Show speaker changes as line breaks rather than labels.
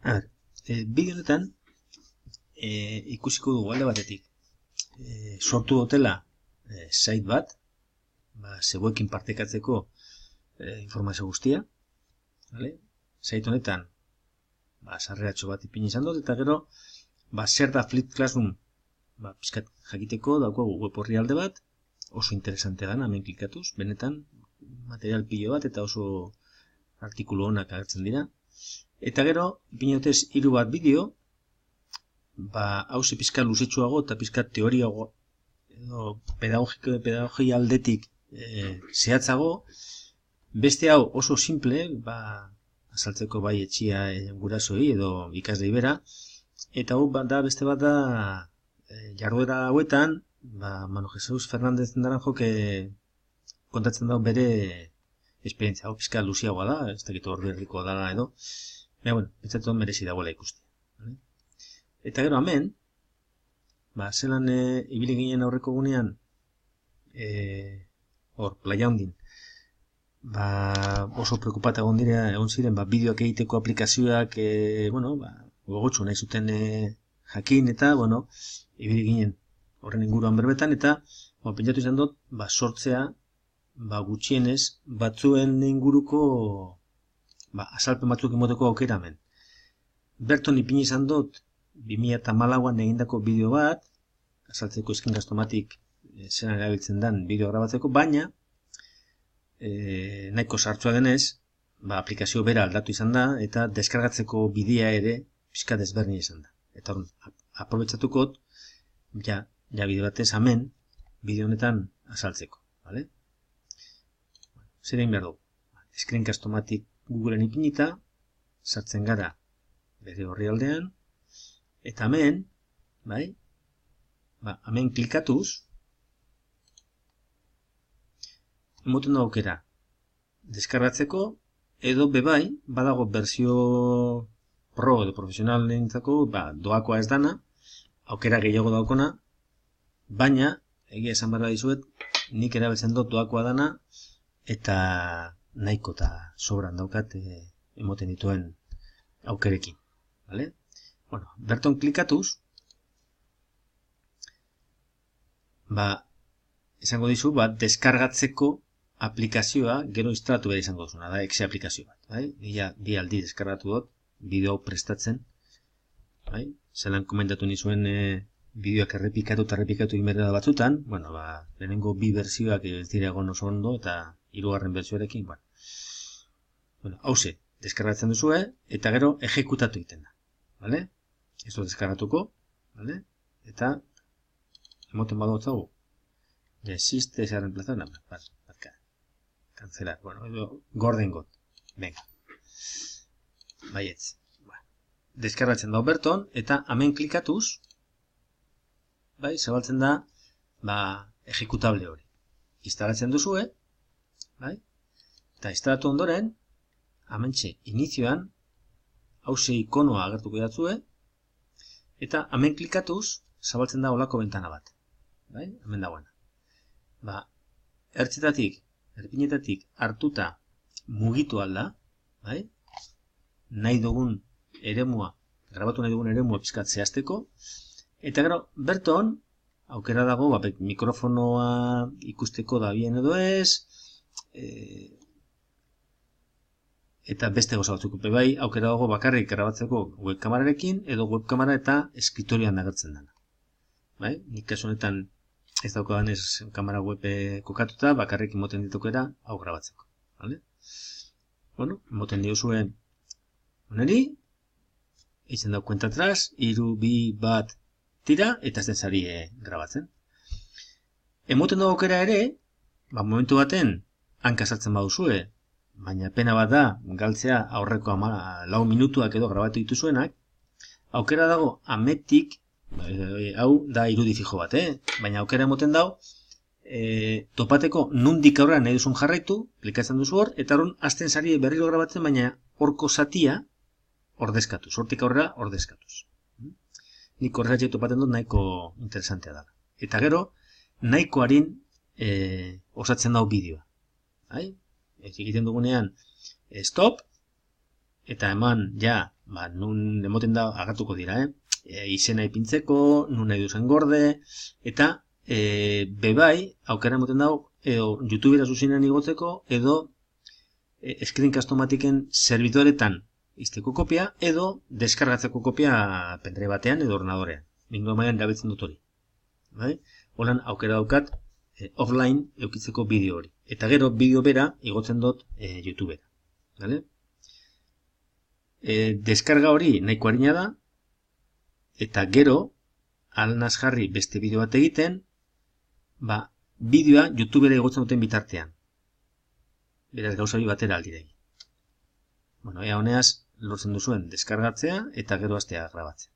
Bideo honetan ikusiko dugu alde batetik sortu dutela site bat, zeuekin partekatzeko informazio guztia, vale? Site honetan sarreratxo bat ipini izan dut, eta gero zer da Flipped Classroom pizkat jakiteko daukagu web orrialde bat, oso interesante dana, hemen klikatuz, benetan material pilo bat eta oso artikulu onak agertzen dira. Eta gero, ipini dutez 3 bat bideo, hauze pizkat luzetsuago eta pizkat teoriago edo pedagogia aldetik zehatzago, beste hau oso simple, azaltzeko bai etxia gurasoi edo ikaslei bera, eta hau beste bat da jarduera hauetan, Manu Jesus Fernandez Naranjok kontatzen dago bere esperientzia. Hau pizka luziagoa da, ez dakit ordu herriko dala edo, baina, bueno, pentsatu merezi dagoela ikustea. Vale? Eta gero hemen, zelan ibili ginen aurreko gunean, Playa Hondin, oso preokupata egon ziren, bideoak egiteko aplikazioak, gogotsu nahi zuten jakin, eta, ibili ginen horren inguruan berbetan, eta pentsatu izan dut, sortzea, gutxienez, batzuen inguruko azalpen batzuk emoteko aukera hemen. Berton ipini izan dut 2014an egindako bideo bat, azaltzeko Screencast-O-Matic zelan erabiltzen den bideo grabatzeko, baina nahiko sartzua denez, aplikazio bera aldatu izan da, eta deskargatzeko bidea ere pizka desberdina izan da. Eta hor, aprobetxatukot, bide batez hemen, bideo honetan azaltzeko. Vale? Zer egin behar dugu? Screencast-O-Matic Googleen ipinita, sartzen gara bere orrialdean, eta hemen, hemen klikatuz, emoten da aukera deskargatzeko, edo bebai, badago berzio pro edo profesionalentzako, doakoa ez dana, aukera gehiago daukona, baina, egia esan behar dizuet, nik erabiltzen dut doakoa dana, eta nahiko eta sobran daukat emoten dituen aukerekin. Vale? Berton klikatuz, esango dizu, deskargatzeko aplikazioa gero instalatu behar izango duzuna, da exe aplikazio bat. Bi aldi deskargatu dut, bideo prestatzen. Zelan komentatu nizuen bideoak errepikatu egin behar da batzutan, lehenengo 2 berzioak ez dira egon oso ondo, eta 3. berzioarekin, hauze, deskargatzen duzue, eta gero ejekutatu egiten da. Ez dut deskargatuko, eta emoten badotzagu, existe esa reemplazar, cancelar, gorden got, venga, baietz, deskargatzen da berton, eta hemen klikatuz, zabaltzen da, ejekutable hori, instalatzen duzue, eta instalatu ondoren, hementxe inizioan, hauze ikonoa agertuko datzue, eta hemen klikatuz, zabaltzen da olako bentana bat. Hemen dagoena. Erpinetatik hartuta mugitu alda, nahi dugun eremua, grabatu nahi dugun eremua pizkat zehazteko, eta gero, berton, aukera dago, mikrofonoa ikusteko da bien edo ez, eta beste gauza batzuk aukera dago bakarrik grabatzeko webkamerarekin, edo webkamera eta eskritorean agertzen dena. Nik kasu honetan ez daukadan ez kamera web kokatuta, bakarrik emoten ditokera hau grabatzeko. Emoten diozue oneri, eitzen dau kuenta atrás, 3, 2, 1, tira, eta ez den zari grabatzen. Emoten dago aukera ere, momentu baten, hanka sartzen baduzue, baina pena bat da, galtzea aurreko 4 minutuak edo grabatu dituzuenak, aukera dago ametik, hau da irudi fijo bat, baina aukera emoten dago, topateko nundik aurrean nahi duzun jarraitu, klikatzen duzu hor, eta horren azten zari berriro grabatzen, baina horko zatia ordezkatuz, hortik aurrera ordezkatuz. Nik horregatik topatzen dut nahiko interesantea da. Eta gero, nahiko harin osatzen dago bideoa. Egiten dugunean stop, eta eman ja nun emoten da agertuko dira, izena ipintzeko, nun nahi duzen gorde, eta bebai, aukera emoten dago, edo YouTubera zuzenean igotzeko, edo Screencast-O-Matiken serbidoretan izteko kopia, edo deskargatzeko kopia pendrive batean edo ordenadorean. Ningo mailan erabiltzen dut hori. Holan aukera daukat offline eukitzeko bideo hori. Eta gero bideo bera igotzen dut YouTubera. Deskarga hori nahiko arina da, eta gero alnaz jarri beste bideo bat egiten, bideoa YouTubera igotzen duten bitartean. Beraz gauza hori batera aldiregi. Ea honeaz lortzen duzuen deskargatzea eta gero hastea grabatzen.